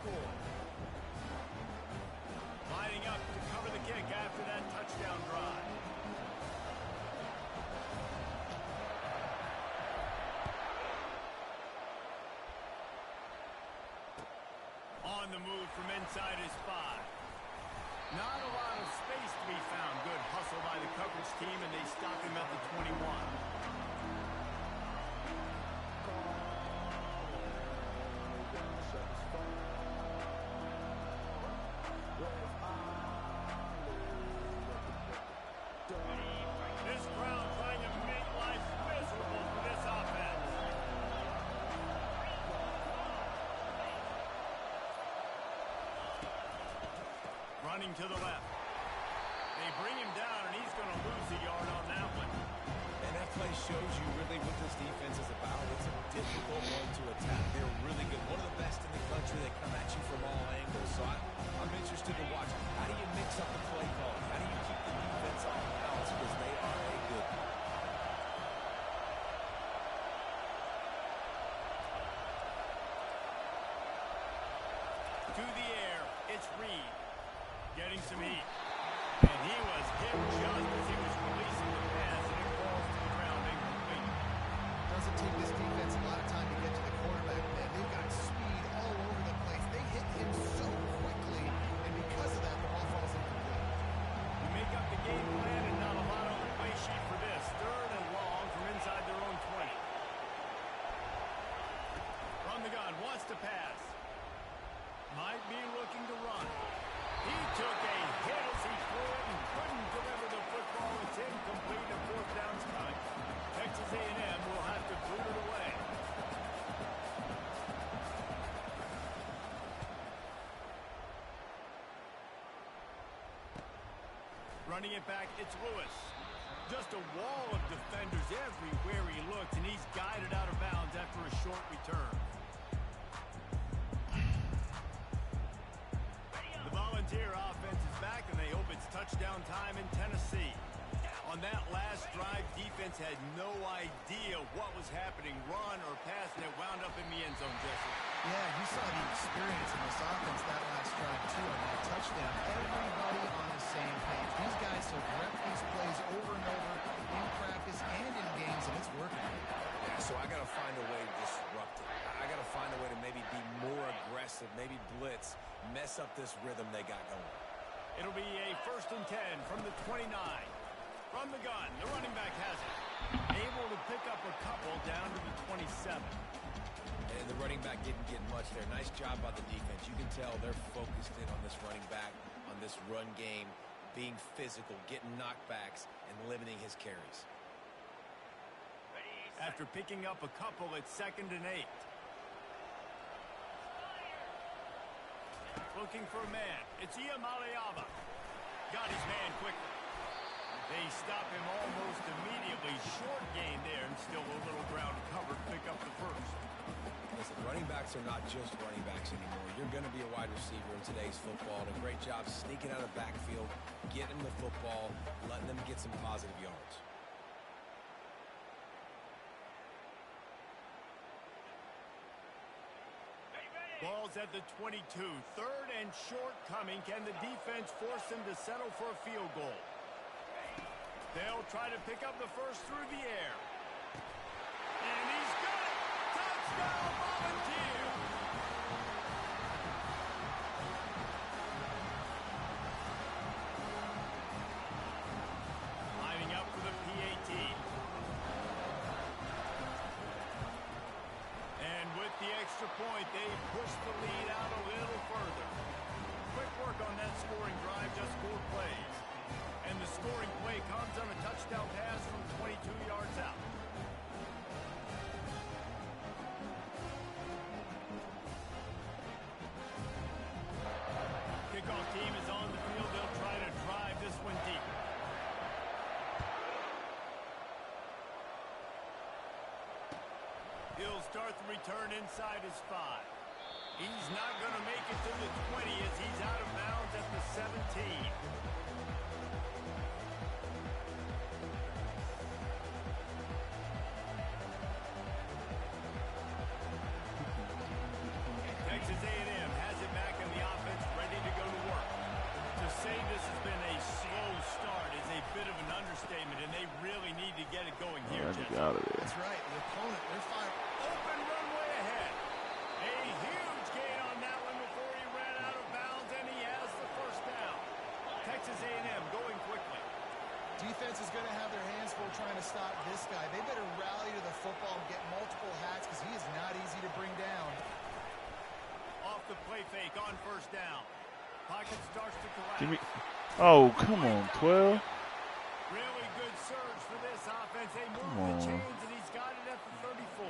score. Lining up to cover the kick after that touchdown drive. On the move from inside his 5. Not a lot of space to be found. Good hustle by the coverage team, and they stop him at the 21. This crowd trying to make life miserable for this offense. Running to the left. They bring him down, and he's going to lose a yard on that one. And that play shows you really what this defense is about. It's a difficult one to attack. They're really good. One of the best in the country. They come at you from all angles. So I'm interested to watch. How do you mix up the play calling? How do you keep the defense off balance? Because they are a good one. To the air, it's Reed. Getting some heat. And he was hit just as he was releasing the pass, and it falls to the ground incomplete. Doesn't take this defense a lot of time to get to the quarterback, man. They've got speed all over the place. They hit him so quickly, and because of that, the ball falls incomplete. You make up the game plan, and not a lot on the play sheet for this. 3rd and long from inside their own 20. From the gun, wants to pass. Might be looking to run. He took a hit as he threw it and couldn't deliver the football. It's incomplete, and 4th down's coming. Texas A&M will have to boot it away. Running it back, it's Lewis. Just a wall of defenders everywhere he looked, and he's guided out of bounds after a short return. The Volunteer offense is back, and they hope it's touchdown time in Tennessee. On that last drive, defense had no idea what was happening, run or pass, and it wound up in the end zone, Jesse. Yeah, you saw the experience in this offense that last drive, too, on that touchdown. Everybody on the same page. These guys have repped these plays over and over in practice and in games, and it's working. Yeah, so I got to find a way to disrupt it. I got to find a way to maybe be more aggressive, maybe blitz, mess up this rhythm they got going. It'll be a 1st and 10 from the 29. From the gun, the running back has it. Able to pick up a couple down to the 27. And the running back didn't get much there. Nice job by the defense. You can tell they're focused in on this running back, on this run game, being physical, getting knockbacks, and limiting his carries. After picking up a couple, it's 2nd and 8. Looking for a man. It's Iamaleava. Got his man quickly. They stop him almost immediately. Short gain there, and still a little ground covered. Pick up the 1st. Listen, running backs are not just running backs anymore. You're going to be a wide receiver in today's football. And a great job sneaking out of the backfield, getting the football, letting them get some positive yards. Ball's at the 22. 3rd and short coming. Can the defense force them to settle for a field goal? They'll try to pick up the 1st through the air. And he's got it! Touchdown, Volunteer! Lining up for the PAT. And with the extra point, they push the lead out a little further. Quick work on that scoring drive, just 4 plays. And the scoring play comes on a touchdown pass from 22 yards out. Kickoff team is on the field. They'll try to drive this one deep. He'll start the return inside his 5. He's not going to make it to the 20 as he's out of bounds at the 17. Texas A&M has it back understatement, and they really need to get it going here, Get Jesse. out of there. That's right. The opponent, they're firing. Open runway ahead. A huge gain on that one before he ran out of bounds, and he has the first down. Texas A&M going quickly. Defense is going to have their hands full trying to stop this guy. They better rally to the football and get multiple hats because he is not easy to bring down. Off the play fake on first down. Pocket starts to collapse. Give me. Oh, come on, 12. Really good surge for this offense. They move Come on. the chains, and he's got it at the 34.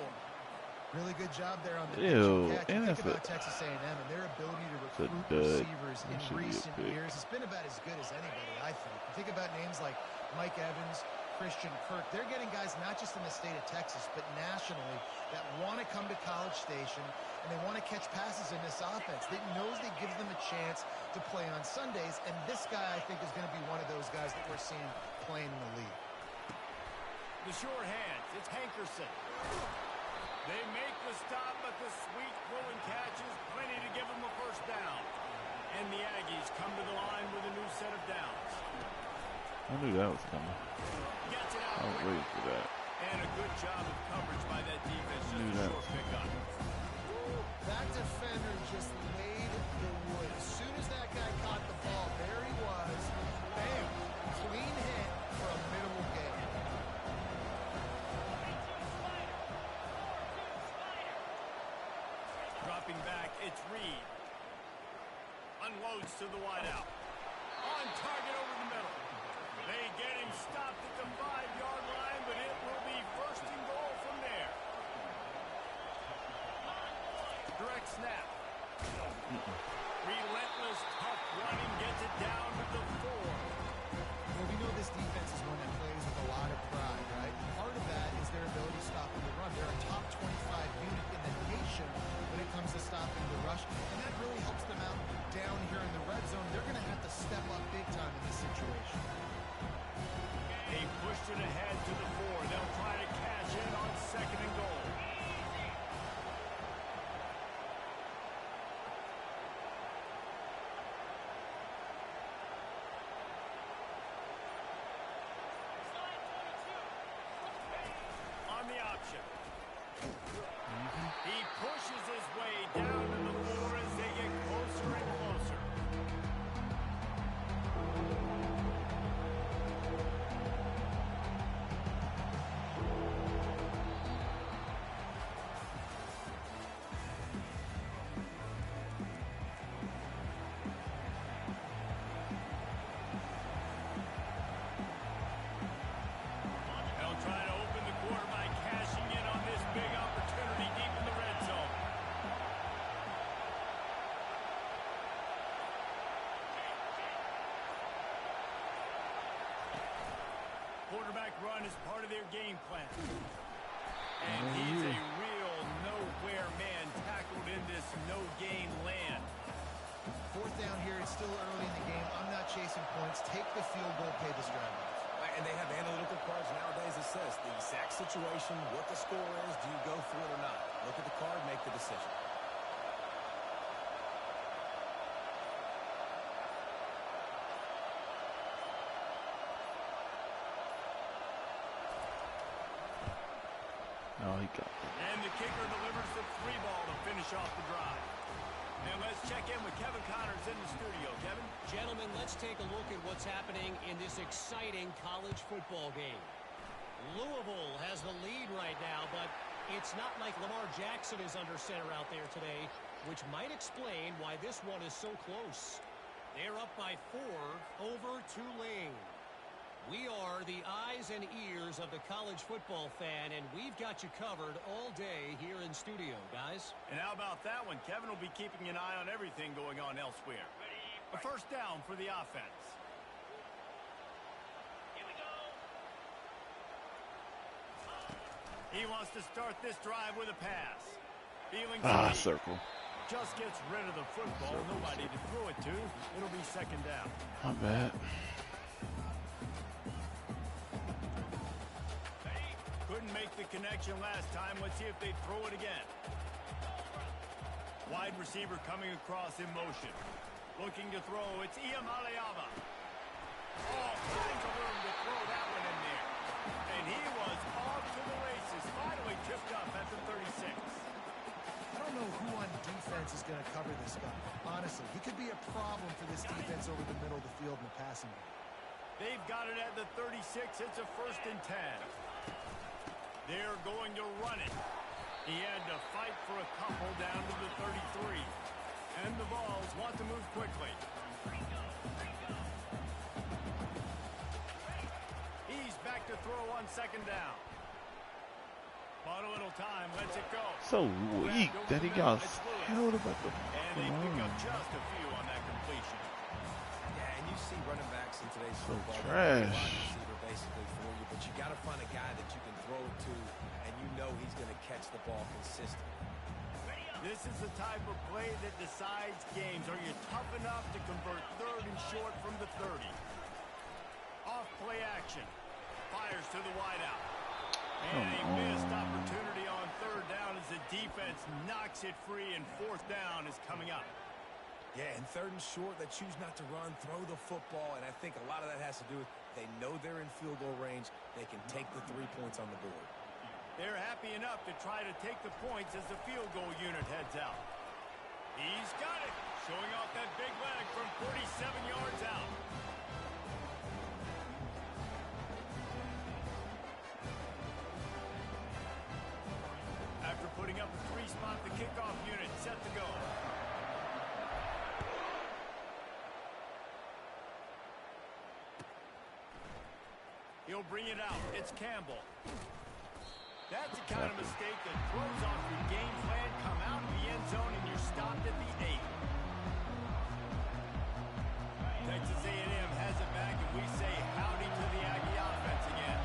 Really good job there on the Ew, catch. and Think that's about Texas A&M and their ability to a recruit dud. receivers That should in be a recent pick. years. It's been about as good as anybody, I think. Think about names like Mike Evans, Christian Kirk. They're getting guys not just in the state of Texas, but nationally that want to come to College Station and they want to catch passes in this offense. They knows they give them a chance to play on Sundays, and this guy, I think, is going to be one of those guys that we're seeing playing in the league. The short hands. It's Hankerson. They make the stop, but the sweet throwing catch is plenty to give them a first down. And the Aggies come to the line with a new set of downs. I knew that was coming. Gets it I out was quickly. waiting for that. And a good job of coverage by that defense. Knew Just a that. short pickup. That defender just laid the wood. As soon as that guy caught the ball, there he was. Bam! Clean hit for a minimal gain. Dropping back, it's Reed. Unloads to the wideout. On target over the middle. They get him stopped at the 5-yard line, but it will be first and goal from there. Direct snap. Relentless, tough running, gets it down to the 4. Well, we know this defense is one that plays with a lot of pride, right? Part of that is their ability to stop the run. They're a top 25 unit in the nation when it comes to stopping the rush, and that really helps them out down here in the red zone. They're going to have to step up big time in this situation. They pushed it ahead to the 4. They'll try to cash in on second and goal. On the option. He pushes his way down to the 4 as they get closer and closer. They'll try to open the quarter by cashing in on this big opportunity deep in the red zone. Quarterback run is part of their game plan. And he's a real nowhere man tackled in this no-gain land. Fourth down here. It's still early in the game. I'm not chasing points. Take the field goal, pay this drive off. And they have analytical cards nowadays that says the exact situation, what the score is, do you go for it or not? Look at the card, make the decision. Oh, he got it. And the kicker delivers the 3 ball to finish off the drive. And let's check in with Kevin Connors in the studio. Kevin? Gentlemen, let's take a look at what's happening in this exciting college football game. Louisville has the lead right now, but it's not like Lamar Jackson is under center out there today, which might explain why this one is so close. They're up by 4 over Tulane. We are the eyes and ears of the college football fan, and we've got you covered all day here in studio, guys. And how about that one? Kevin will be keeping an eye on everything going on elsewhere. A first down for the offense. Here we go. He wants to start this drive with a pass. Feeling Circle. just gets rid of the football. Nobody to throw it to. It'll be second down. My bad. Couldn't make the connection last time. Let's see if they throw it again. Wide receiver coming across in motion. Looking to throw. It's Iam Aliava. Oh, finds a room to throw that one, and And he was off to the races. Finally tripped up at the 36. I don't know who on defense is going to cover this guy. Honestly, he could be a problem for this defense over the middle of the field in the passing game. They've got it at the 36. It's a 1st and 10. They're going to run it. He had to fight for a couple down to the 33. And the Vols want to move quickly. He's back to throw on 2nd down. Bought a little time, lets it go. So weak that he got held about the And they pick up just a few on that completion. Yeah, and you see running backs in today's So football. trash. Receiver basically for you, but you got to find a guy that you can throw it to, and you know he's going to catch the ball consistently. This is the type of play that decides games. Are you tough enough to convert 3rd and short from the 30? Off play action. Fires to the wideout. And a missed opportunity on 3rd down as the defense knocks it free, and 4th down is coming up. Yeah, and 3rd and short, they choose not to run, throw the football, and I think a lot of that has to do with they know they're in field goal range. They can take the 3 points on the board. They're happy enough to try to take the points as the field goal unit heads out. He's got it, showing off that big leg from 47 yards out. After putting up a 3-spot, the kickoff unit set to go. He'll bring it out. It's Campbell. That's the kind of mistake that throws off your game plan. Come out in the end zone and you're stopped at the 8. Texas A&M has it back, and we say howdy to the Aggie offense again.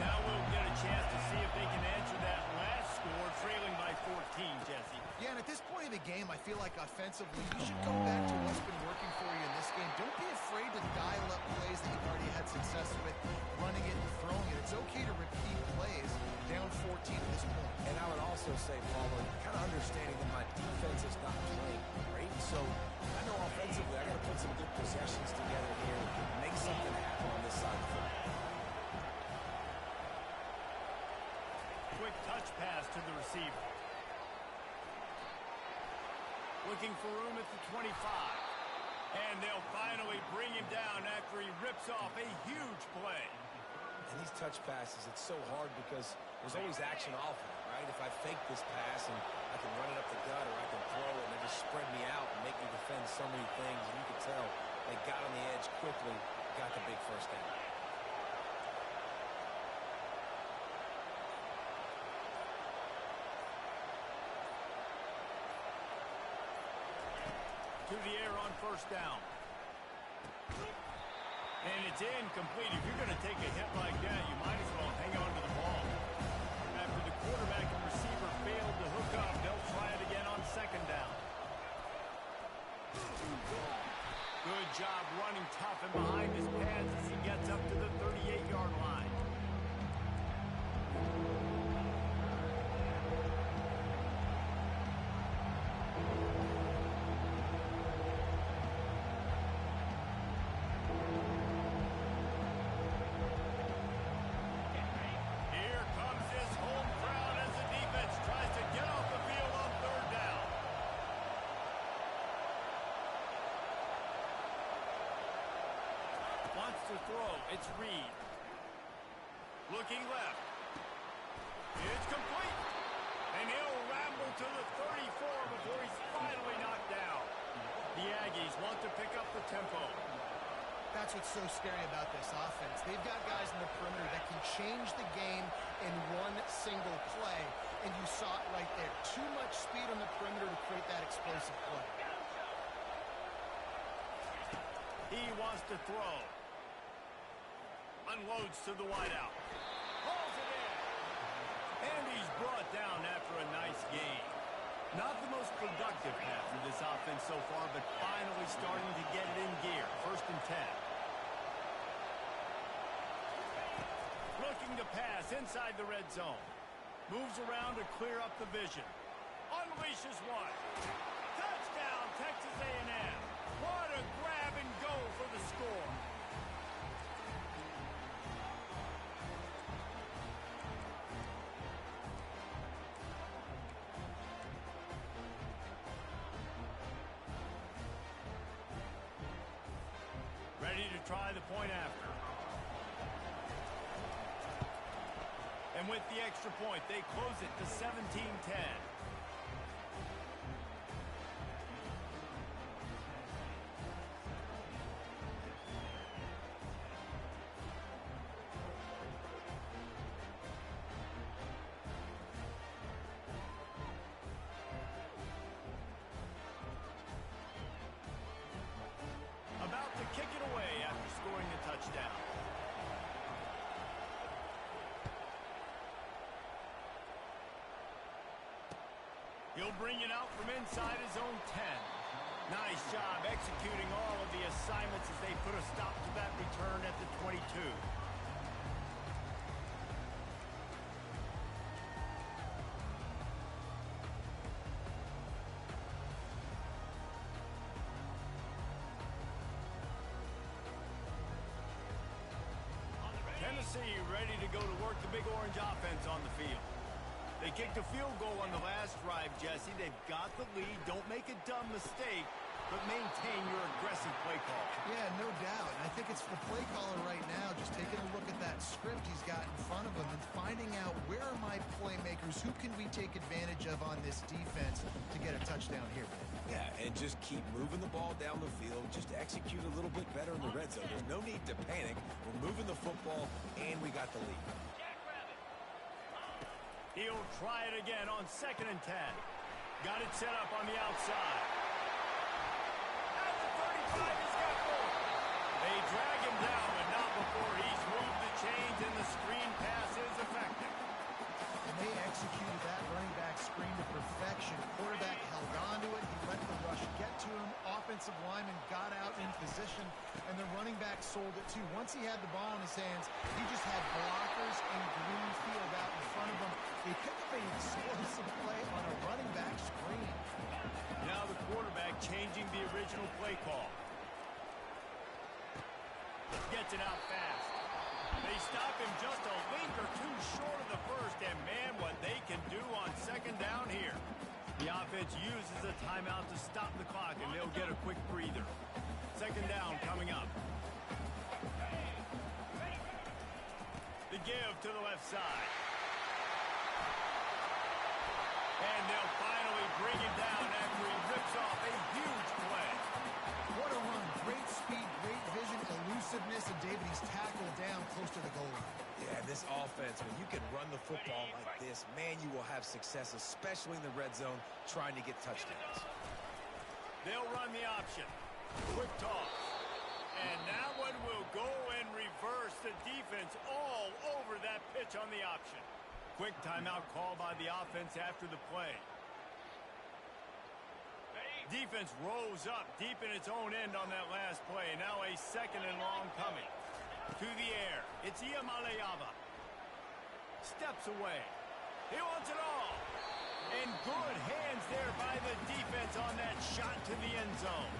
Now we'll get a chance to see if they can answer that last score, trailing by 14, Jesse. Yeah, and at this point of the game, I feel like offensively, you should go back to what's been working for you in this game. Don't be afraid to dial up plays that you've already had success with, running it and throwing it. It's okay to repeat plays down 14 at this point. And I would also say, Palmer, kind of understanding that my defense is not playing great, so I know offensively I got to put some good possessions together here and make something happen on this side of the football. Quick touch pass to the receiver. Looking for room at the 25. And they'll finally bring him down after he rips off a huge play. And these touch passes, it's so hard because there's always action off of it, right? If I fake this pass and I can run it up the gut or I can throw it and they just spread me out and make me defend so many things, and you can tell they got on the edge quickly, got the big 1st down. To the air on 1st down. And it's incomplete. If you're going to take a hit like that, you might as well hang on to the ball. After the quarterback and receiver failed to hook up, they'll try it again on 2nd down. Good job running tough and behind his pads as he gets up to the 38-yard line. To throw, it's Reed. Looking left. It's complete. And he'll ramble to the 34 before he's finally knocked down. The Aggies want to pick up the tempo. That's what's so scary about this offense. They've got guys in the perimeter that can change the game in one single play, and you saw it right there. Too much speed on the perimeter to create that explosive play. He wants to throw. Unloads to the wideout. Hauls it in. And he's brought down after a nice gain. Not the most productive pass in this offense so far, but finally starting to get it in gear. 1st and 10. Looking to pass inside the red zone. Moves around to clear up the vision. Unleashes one. Touchdown, Texas A&M. What a grab and go for the score. try the point after. And with the extra point, they close it to 17-10. About to kick it away after scoring a touchdown. He'll bring it out from inside his own 10. Nice job executing all of the assignments as they put a stop to that return at the 22. Tennessee ready to go to work the Big Orange offense on the field. They kicked a field goal on the last drive, Jesse. They've got the lead. Don't make a dumb mistake, but maintain your aggressive play call. Yeah, no doubt. And I think it's the play caller right now just taking a look at that script he's got in front of him and finding out where are my playmakers, who can we take advantage of on this defense to get a touchdown here. Yeah, and just keep moving the ball down the field. Just execute a little bit better in the red zone. There's no need to panic. We're moving the football, and we got the lead. He'll try it again on 2nd and 10. Got it set up on the outside. At the 35, he's got four. They drag him down, but not before he's moved the chains, and the screen pass is effective. And they executed that running back screen to perfection. Quarterback held on to it. He let the rush get to him. Offensive lineman got out in position, and the running back sold it too. Once he had the ball in his hands, he just had blockers and green field out in front of him. They picked up an explosive play on a running back screen. Now the quarterback changing the original play call. Gets it out fast. They stop him just a link or two short of the first, and man, what they can do on 2nd down here. The offense uses a timeout to stop the clock, and they'll get a quick breather. 2nd down coming up. The give to the left side. And they'll finally bring him down after he rips off a huge play. What a run. Great speed, great vision, elusiveness, and David, he's tackled down close to the goal line. Yeah, this offense, when you can run the football like this, man, you will have success, especially in the red zone, trying to get touchdowns. They'll run the option. Quick toss. And that one will go and reverse the defense all over that pitch on the option. Quick timeout call by the offense after the play. Defense rolls up deep in its own end on that last play. Now a 2nd and long coming. To the air. It's Iamaleava. Steps away. He wants it all. And good hands there by the defense on that shot to the end zone.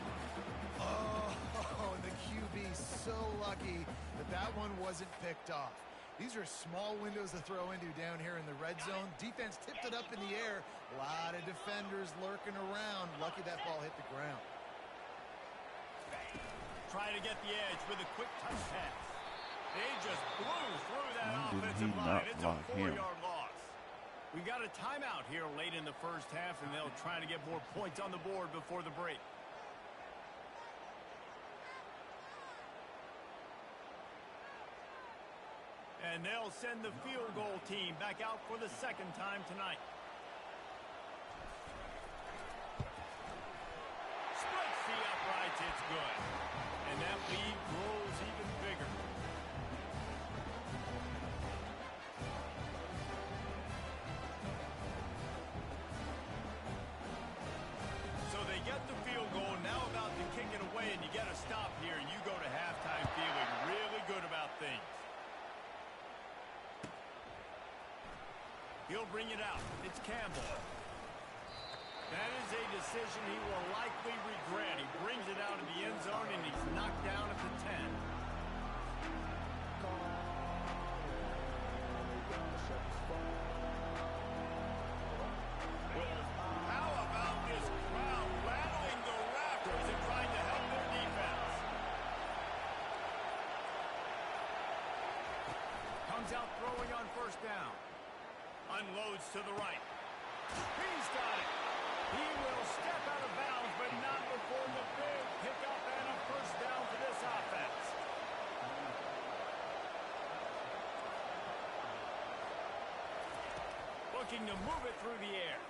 Oh, the QB so lucky that that one wasn't picked off. These are small windows to throw into down here in the red zone. Defense tipped it up in the air. A lot of defenders lurking around. Lucky that ball hit the ground. Trying to get the edge with a quick touch pass. They just blew through that Why did offensive he line. not It's a block him? 4-yard loss. We got a timeout here late in the first half, and they'll try to get more points on the board before the break. And they'll send the field goal team back out for the 2nd time tonight. Splits the uprights, it's good. And that lead grows even bigger. So they get the field goal, now about to kick it away, and you get a stop here, and you go to halftime feeling really good about things. He'll bring it out. It's Campbell. That is a decision he will likely regret. He brings it out of the end zone, and he's knocked down at the 10. How about this crowd rattling the rafters and trying to help their defense? comes out throwing on first down. Unloads to the right. He's got it. He will step out of bounds, but not before the big pickup and a first down for this offense. Looking to move it through the air.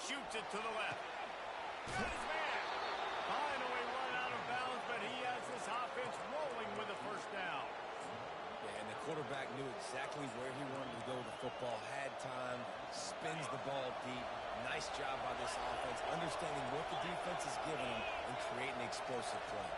Shoots it to the left. Got his man. Finally run out of bounds, but he has this offense rolling with a first down. Yeah, and the quarterback knew exactly where he wanted to go with the football, had time, spins the ball deep. Nice job by this offense, understanding what the defense is giving them and creating explosive play.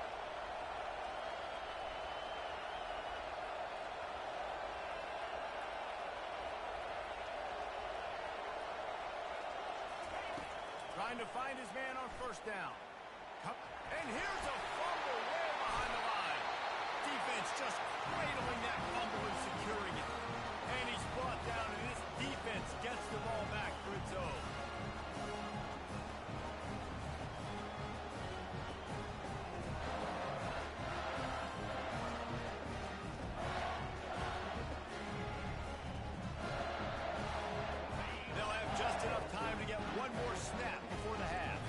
Trying to find his man on first down. And here's a fumble way behind the line. Defense just cradling that fumble and securing it. And he's brought down, and this defense gets the ball back for its own. They'll have just enough time to get one more snap before the half.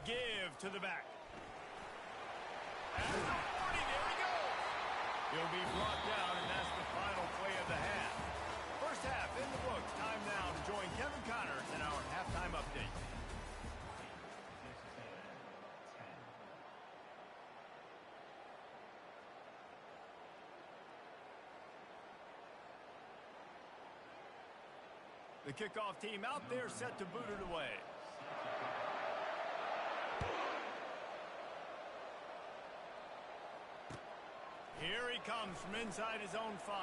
Give to the back. At the 40, there he goes. He'll be brought down, and that's the final play of the half. First half in the books. Time now to join Kevin Connors in our halftime update. The kickoff team out there set to boot it away. Here he comes from inside his own 5.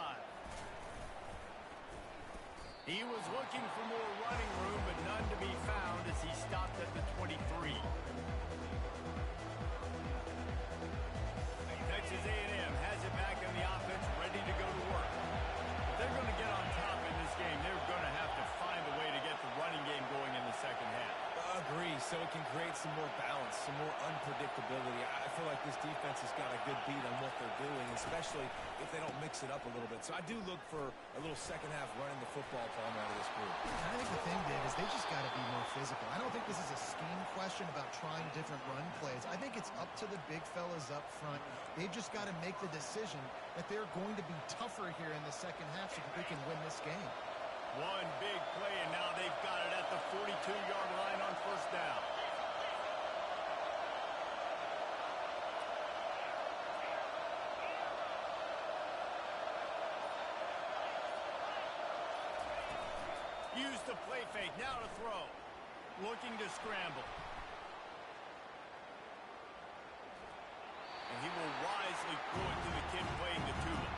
He was looking for more running room, but none to be found as he stopped at the 23. Texas A&M has it back in the offense, ready to go to work. If they're going to get on top in this game, they're going to have to find a way to get the running game going in the second half. Agree, so it can create some more balance, some more unpredictability. I feel like this defense has got a good beat on what they're doing, especially if they don't mix it up a little bit. So I do look for a little second half running the football problem out of this group. I think the thing, Dave, is they just got to be more physical. I don't think this is a scheme question about trying different run plays. I think it's up to the big fellas up front. They've just got to make the decision that they're going to be tougher here in the second half so that they can win this game. One big play, and now they've got it at the 42-yard line on first down. Use the play fake, now to throw. Looking to scramble. And he will wisely throw it to the kid playing the tuba.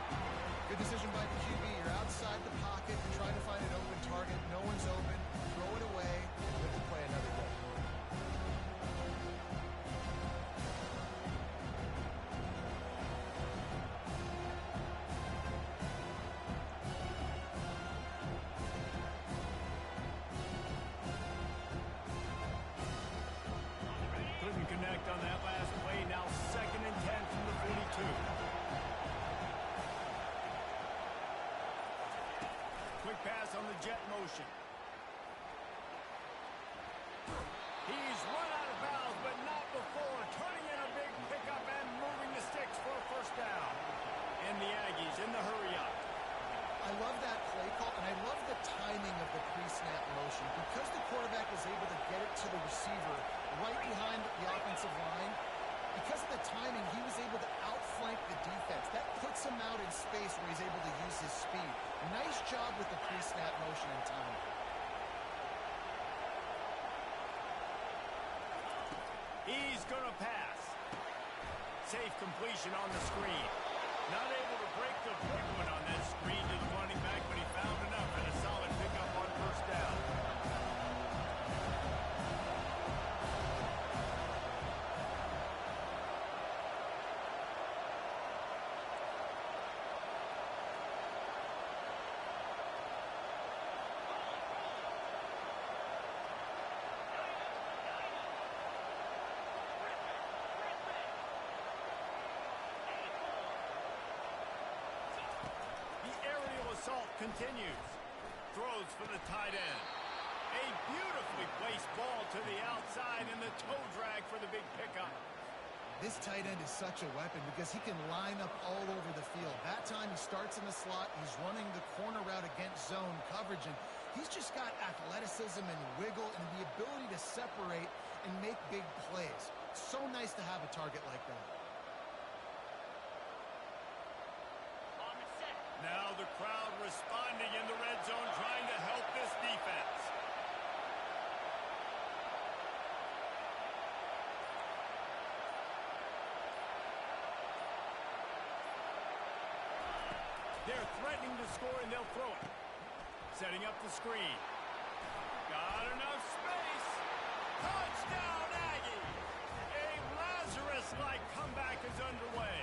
Good decision by the QB. You're outside the pocket. You're trying to find an open target. No one's open. Throw it away. Let them play another day. Couldn't connect on that last play. Now 2nd and 10 from the 42. Quick pass on the jet motion. He's run out of bounds, but not before. Turning in a big pickup and moving the sticks for a first down. And the Aggies in the hurry-up. I love that play call, and I love the timing of the pre-snap motion. Because the quarterback was able to get it to the receiver right behind the offensive line, because of the timing, he was able to outflank the defense. That puts him out in space where he's able to use his speed. Nice job with the pre-snap motion and timing. He's going to pass. Safe completion on the screen. Not able to break the big one on that screen to the running back, but he found enough and a solid pickup on first down. assault continues. Throws for the tight end. A beautifully placed ball to the outside and the toe drag for the big pickup. This tight end is such a weapon because he can line up all over the field. That time he starts in the slot. He's running the corner route against zone coverage, and he's just got athleticism and wiggle and the ability to separate and make big plays. So nice to have a target like that. Now the crowd responding in the red zone, trying to help this defense. They're threatening to score, and they'll throw it. Setting up the screen. Got enough space. Touchdown, Aggies! A Lazarus-like comeback is underway.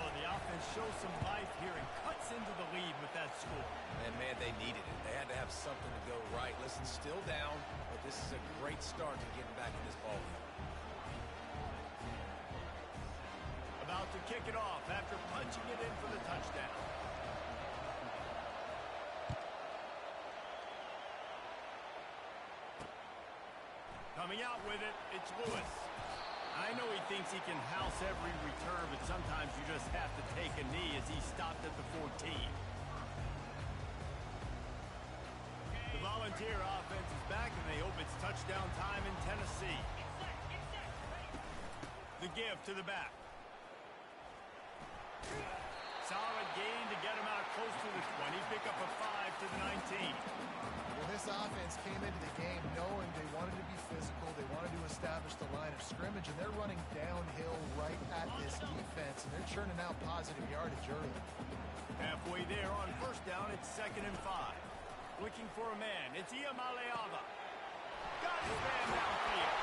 Oh, the offense shows some life here and cuts into the lead with that score. And, man, they needed it. They had to have something to go right. Listen, still down, but this is a great start to getting back in this ballgame. About to kick it off after punching it in for the touchdown. Coming out with it, it's Lewis. I know he thinks he can house every return, but sometimes you just have to take a knee as he stopped at the 14. The Volunteer offense is back, and they hope it's touchdown time in Tennessee. The give to the back. Solid gain to get him out close to the 20. Pick up a 5 to the 19. Well, this offense came into the game knowing they wanted to be physical. They wanted to establish the line of scrimmage, and they're running downhill right at this defense, and they're churning out positive yardage early. Halfway there on first down, it's 2nd and 5. Looking for a man. It's Iamaleava. Got his man downfield.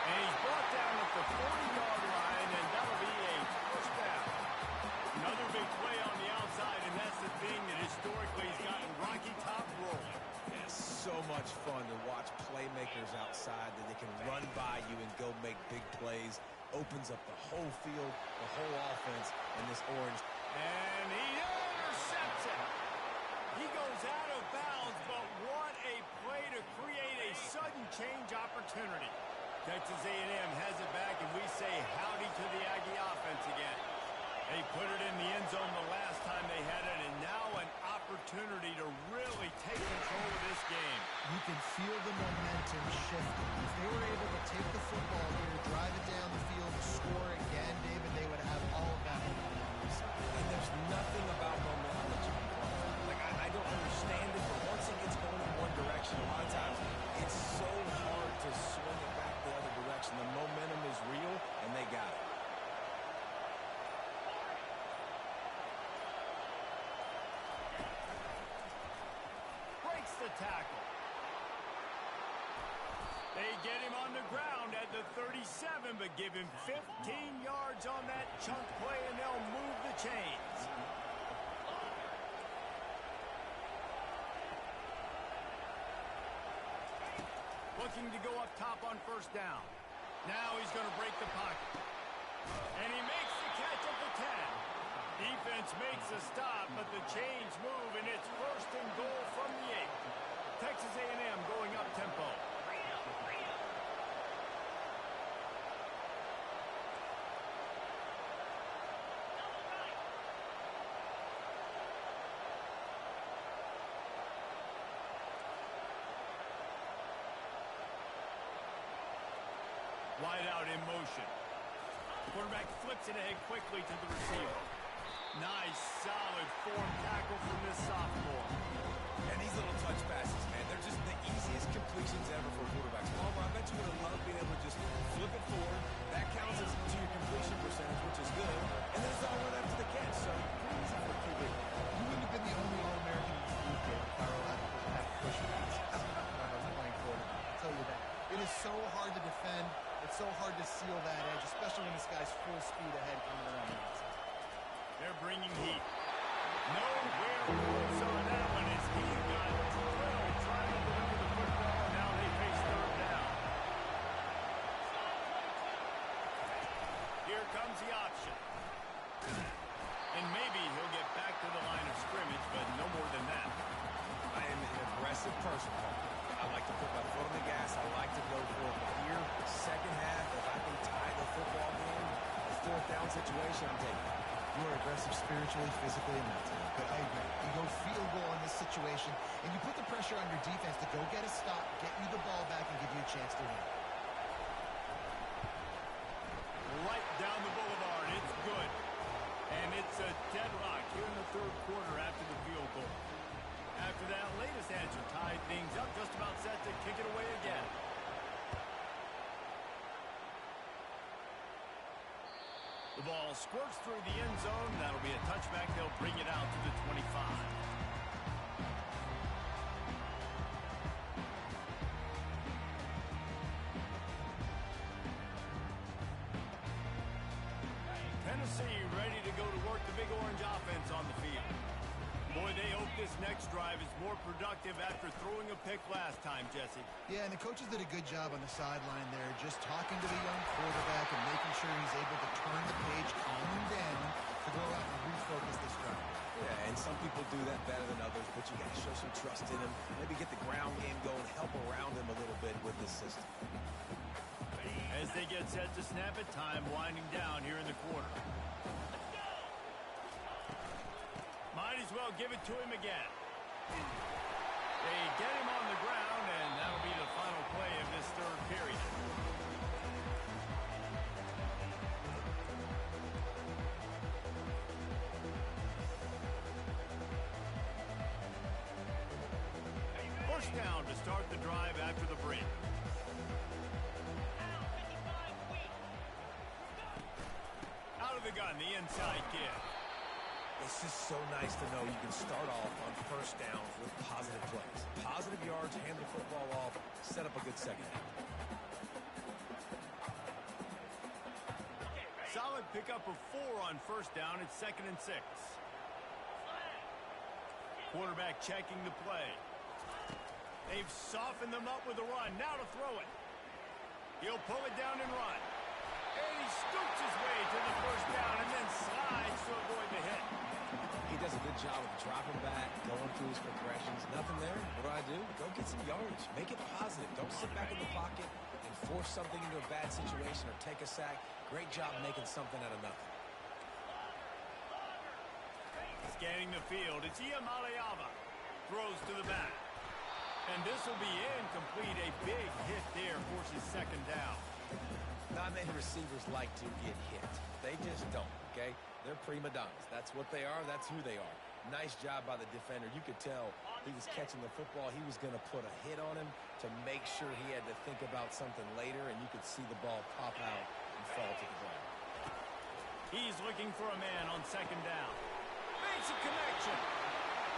And he's brought down at the 40-yard line, and that'll be a first down. Another big play on the outside, and that's the thing that historically has gotten Rocky Top rolling. It's so much fun to watch playmakers outside that they can run by you and go make big plays. Opens up the whole field, the whole offense, and this orange. And he intercepts it. He goes out of bounds, but what a play to create a sudden change opportunity. Texas A&M has it back, and we say howdy to the Aggie offense again. They put it in the end zone the last time they had it, and now an opportunity to really take control of this game. You can feel the momentum shifting. If they were able to take the football here, drive it down the field, score again, David, they would have all of that momentum on their side. And there's nothing about momentum that you can call. Like, I don't understand it, but once it gets going in one direction, a lot of times it's so hard to swing it back the other direction. The momentum is real, and they got it. The tackle. They get him on the ground at the 37, but give him 15 yards on that chunk play, and they'll move the chains. Looking to go up top on first down. Now he's going to break the pocket. And he makes the catch at the 10. Defense makes a stop, but the chains move, and it's 1st and goal from the 8. Texas A&M going up tempo. Wide out in motion. Quarterback flips it ahead quickly to the receiver. Nice, solid form tackle from this sophomore. And these little touch passes, man, they're just the easiest completions ever for quarterbacks. Palmer, I bet you would have loved being able to just flip it forward. That counts as to your completion percentage, which is good. And then it's all right up to the catch, so pretty easy for a QB. You wouldn't have been the only All-American in this league game if Carolina had push passes when I was playing quarterback. I'll tell you that. It is so hard to defend. It's so hard to seal that edge, especially when this guy's full speed ahead coming around the outside. They're bringing heat. Nowhere close on that one as he got drilled trying to deliver the football. Now they face 3rd down. Here comes the option. And maybe he'll get back to the line of scrimmage. personal part. I like to put my foot on the gas. I like to go for it. But here, second half, if I can tie the football game, a fourth down situation, I'm taking it. You are aggressive spiritually, physically, and mentally. But I agree. You go field goal in this situation, and you put the pressure on your defense to go get a stop, get you the ball back, and give you a chance to win. Right down the boulevard. It's good. And it's a deadlock here in the third quarter after the field goal. After that latest answer tied things up, just about set to kick it away again. The ball squirts through the end zone. That'll be a touchback. They'll bring it out to the 25. Tennessee ready to go to work the Big Orange offense on the field. Boy, they hope this next drive is more productive after throwing a pick last time, Jesse. Yeah, and the coaches did a good job on the sideline there, just talking to the young quarterback and making sure he's able to turn the page, calm him down, to go out and refocus this drive. Yeah, and some people do that better than others, but you got to show some trust in him. Maybe get the ground game going, help around him a little bit with this system. As they get set to snap it, time winding down here in the quarter. Might as well give it to him again. They get him on the ground, and that'll be the final play of this third period. First down to start the drive after the break. Out of the gun, the inside kid. It's just so nice to know you can start off on first down with positive plays. Positive yards, hand the football off, set up a good second half. Solid pickup of 4 on first down. It's 2nd and 6. Quarterback checking the play. They've softened them up with a run. Now to throw it. He'll pull it down and run. And he scoots his way to the first down and then slides to avoid the hit. He does a good job of dropping back, going through his progressions. Nothing there. What do? Go get some yardage. Make it positive. Don't sit back in the pocket and force something into a bad situation or take a sack. Great job making something out of nothing. Scanning the field, it's Iamaleava. Throws to the back. And this will be incomplete. A big hit there forces 2nd down. Not many receivers like to get hit. They just don't, okay? They're prima donnas. That's what they are. That's who they are. Nice job by the defender. You could tell he was catching the football. He was going to put a hit on him to make sure he had to think about something later, and you could see the ball pop out and fall to the ground. He's looking for a man on 2nd down. Makes a connection.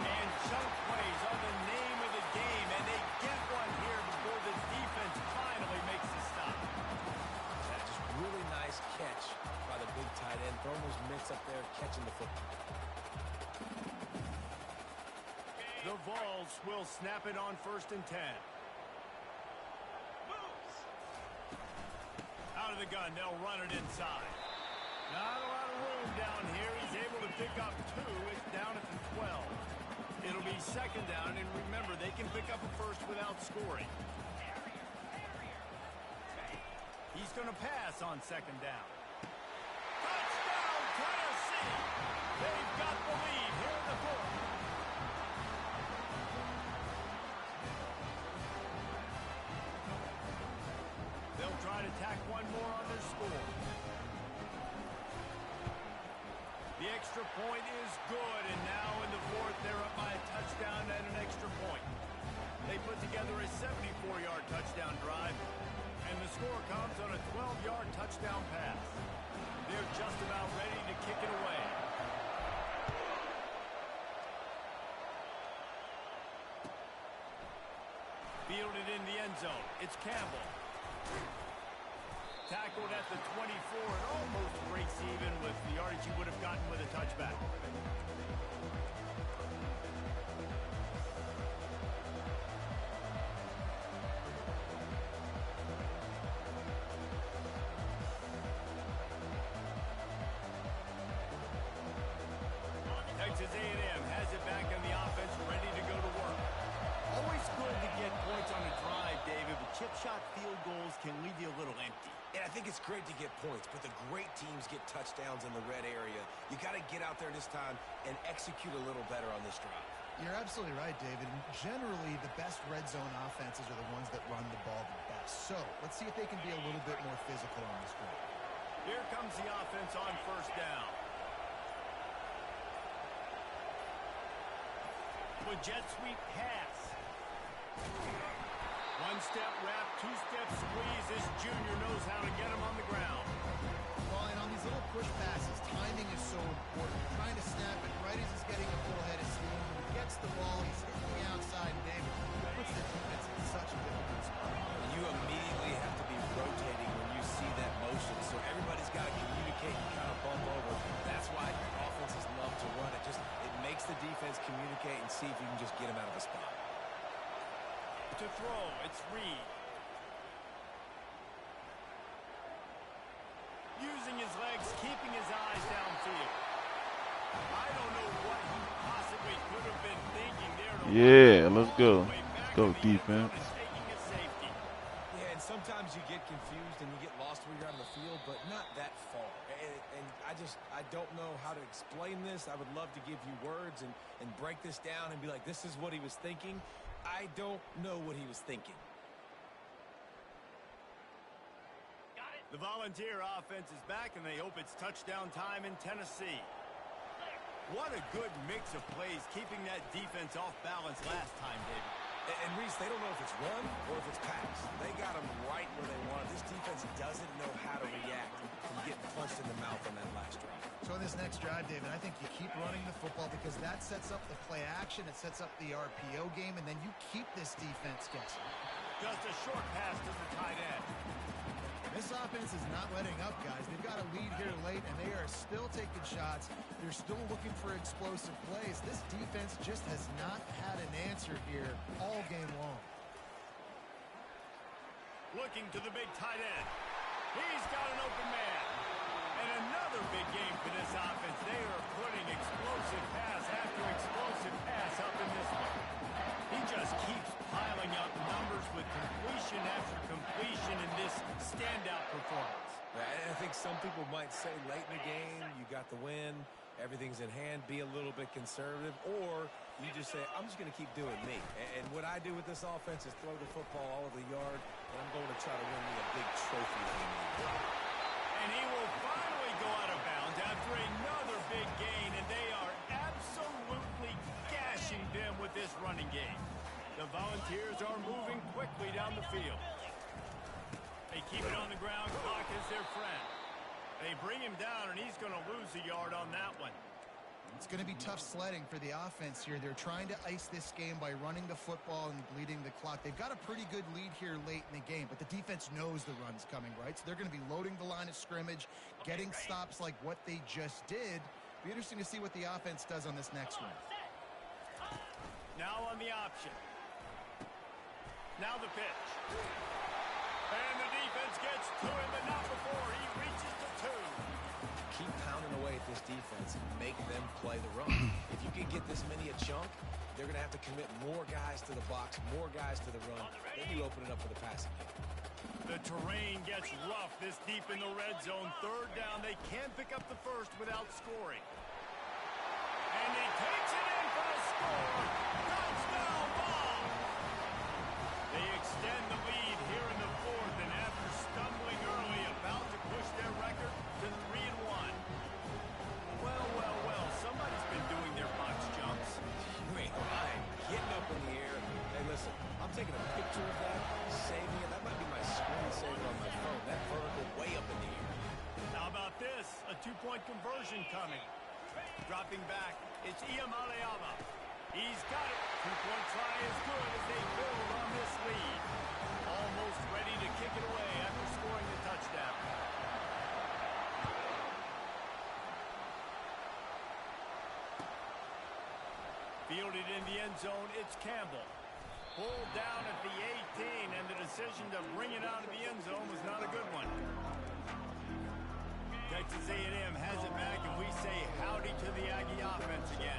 And chunk plays are the name of the game, and they get one here before the defense finally makes the stop. That's just really nice catch by the big tight end. Throwing those mitts up there, catching the football. The Vols will snap it on 1st and 10. Out of the gun, they'll run it inside. Not a lot of room down here. He's able to pick up 2. It's down at the 12. It'll be 2nd down, and remember, they can pick up a first without scoring. He's going to pass on 2nd down. Touchdown, Tennessee! They've got the lead here in the 4th. They'll try to tack one more on their score. The extra point is good, and now in the 4th, they're up by a touchdown and an extra point. They put together a 74-yard touchdown drive, and the score comes on a 12-yard touchdown pass. They're just about ready to kick it away. Fielded in the end zone. It's Campbell. Tackled at the 24 and almost breaks even with the yardage he would have gotten with a touchback. Texas A&M has it back in the offense, ready to go to work. Always good to think it's great to get points, but the great teams get touchdowns in the red area. You got to get out there this time and execute a little better on this drive. You're absolutely right, David. Generally, the best red zone offenses are the ones that run the ball the best. So let's see if they can be a little bit more physical on this drive. Here comes the offense on first down. With jet sweep pass. One-step wrap, two-step squeeze. This junior knows how to get him on the ground. Well, and on these little push passes, timing is so important. Trying to snap it right as he's getting a full head of steam. When he gets the ball, he's hitting the outside, and David puts the defense in such a difficult spot. You immediately have to be rotating when you see that motion, so everybody's got to communicate and kind of bump over. That's why offenses love to run it. It makes the defense communicate and see if you can just get them out of the spot. To throw, it's Reed. Using his legs, keeping his eyes downfield. I don't know what he possibly could have been thinking there. Yeah, let's go. Let's go, defense. Yeah, and sometimes you get confused and you get lost where you're on the field, but not that far. And I don't know how to explain this. I would love to give you words and break this down and be like, this is what he was thinking. I don't know what he was thinking. The Volunteer offense is back, and they hope it's touchdown time in Tennessee. What a good mix of plays, keeping that defense off balance last time, David. And Reese, they don't know if it's run or if it's pass. They got them right where they want it. This defense doesn't know how to react from getting punched in the mouth on that last drive. So in this next drive, David, I think you keep running the football because that sets up the play action, it sets up the RPO game, and then you keep this defense guessing. Just a short pass to the tight end. This offense is not letting up, guys. They've got a lead here late, and they are still taking shots. They're still looking for explosive plays. This defense just has not had an answer here all game long. Looking to the big tight end. He's got an open man. And another big game for this offense. They are putting explosive pass after explosive pass up in this one. He just keeps piling up numbers with completion after completion in this standout performance. I think some people might say late in the game, you got the win, everything's in hand, be a little bit conservative, or you just say, I'm just going to keep doing me. And what I do with this offense is throw the football all over the yard, and I'm going to try to win me a big trophy. And he will finally go out of bounds after another big gain, and they are absolutely gashing them with this running game. The Volunteers are moving quickly down the field. They keep it on the ground. Clock is their friend. They bring him down, and he's going to lose a yard on that one. It's going to be tough sledding for the offense here. They're trying to ice this game by running the football and bleeding the clock. They've got a pretty good lead here late in the game, but the defense knows the run's coming, right? So they're going to be loading the line of scrimmage, getting stops like what they just did. Be interesting to see what the offense does on this next one. Now on the option. Now the pitch. And the defense gets to him, but not before he reaches the 2. Keep pounding away at this defense and make them play the run. If you can get this many a chunk, they're going to have to commit more guys to the box, more guys to the run. Then you open it up for the passing game. The terrain gets rough this deep in the red zone. Third down, they can't pick up the first without scoring. And he takes it in for the score. Touchdown ball. They extend the lead here in the fourth, and after stumbling early, about to push their record to 3-1. Well, somebody's been doing their box jumps. You ain't lying. Getting up in the air. Hey, listen, I'm taking a picture of that, saving it. That might be my screensaver on my phone. That vertical way up in the air. How about this? A 2-point conversion coming. Dropping back, it's Iamaleava. He's got it. 2-point try is good as they build on this lead. Almost ready to kick it away after scoring the touchdown. Fielded in the end zone, it's Campbell. Pulled down at the 18, and the decision to bring it out of the end zone was not a good one. Texas A&M has it back, and we say howdy to the Aggie offense again.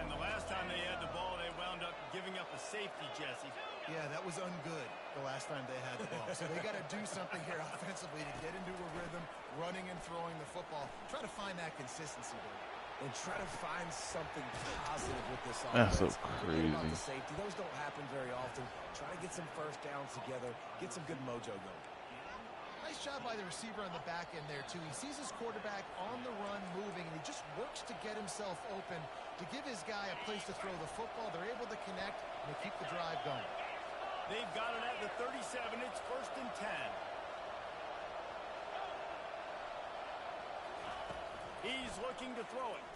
And the last time they had the ball, they wound up giving up a safety, Jesse. Yeah, that was ungood. the last time they had the ball. So they got to do something here offensively to get into a rhythm, running and throwing the football. Try to find that consistency there. And try to find something positive with this That's offense. so Forget about crazy. the safety. Those don't happen very often. Try to get some first downs together. Get some good mojo going. Nice job by the receiver on the back end there, too. He sees his quarterback on the run moving, and he just works to get himself open to give his guy a place to throw the football. They're able to connect, and they keep the drive going. They've got it at the 37. It's 1st and 10. He's looking to throw it.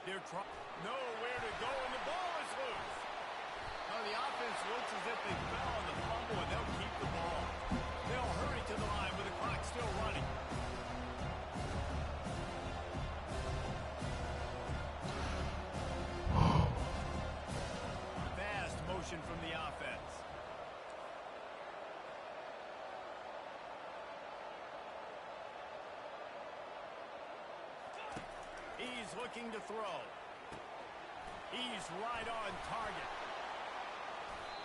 They're trying nowhere to go, and the ball is loose. Now the offense looks as if they fell on the fumble, and they'll keep the ball. They'll hurry to the line with the clock still running. Fast motion from the offense. He's looking to throw. He's right on target.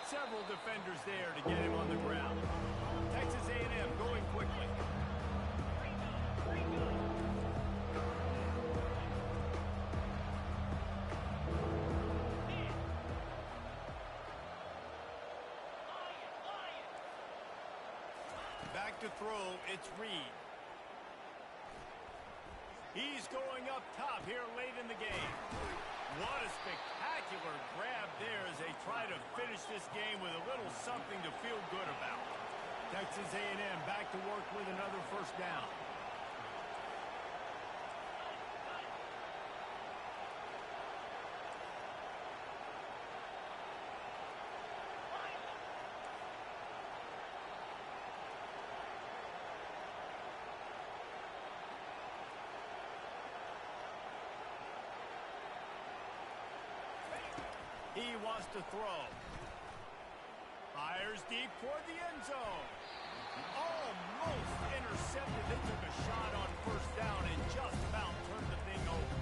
Several defenders there to get him on the ground. Texas A&M going quickly. Back to throw, it's Reed. He's going up top here late in the game. What a spectacular grab there as they try to finish this game with a little something to feel good about. Texas A&M back to work with another first down. He wants to throw. Fires deep toward the end zone. Almost intercepted. They took a shot on first down and just about turned the thing over.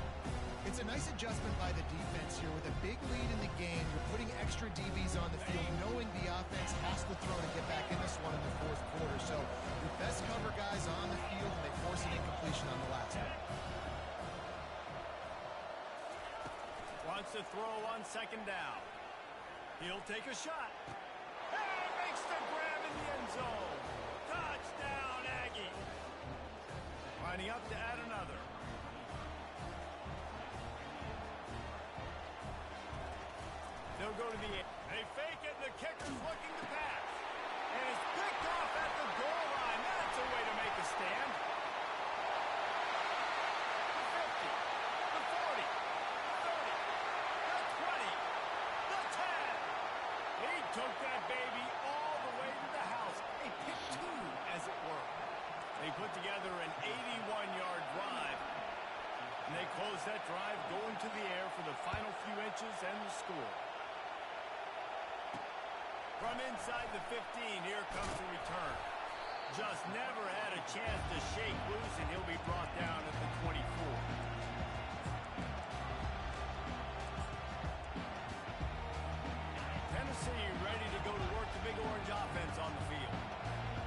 It's a nice adjustment by the defense here. With a big lead in the game, you're putting extra DBs on the field, knowing the offense has to throw to get back in this one in the fourth quarter. So your best cover guys on the field, and they force an incompletion on the last one. Wants to throw on second down. He'll take a shot. And makes the grab in the end zone. Touchdown, Aggie. Lining up to add another. They'll go to the end. They fake it, and the kicker's looking to pass. And it's picked off at the goal line. That's a way to make a stand. The 50, the 40, the 30, the 20, the 10. He took that baby all the way to the house. A pick two, as it were. They put together an 81-yard drive. And they close that drive going to the air for the final few inches and the score. From inside the 15, here comes the return. Just never had a chance to shake loose, and he'll be brought down at the 24. Tennessee ready to go to work the Big Orange offense on the field.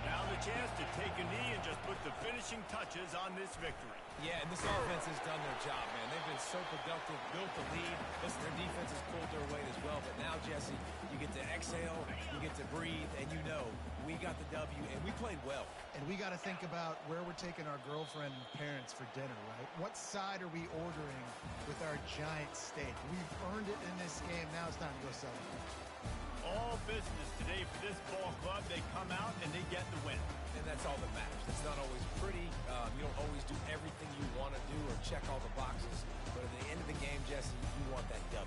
Now the chance to take a knee and just put the finishing touches on this victory. Yeah, and this offense has done their job, man. They've been so productive, built the lead. Listen, their defense has pulled their weight as well. But now, Jesse, you get to exhale, you get to breathe, and you know we got the W, and we played well. And we got to think about where we're taking our girlfriend and parents for dinner, right? What side are we ordering with our giant steak? We've earned it in this game. Now it's time to go celebrate. All business today for this ball club. They come out and they get the win. And that's all that matters. It's not always pretty. You don't always do everything you want to do or check all the boxes. But at the end of the game, Jesse, you want that W.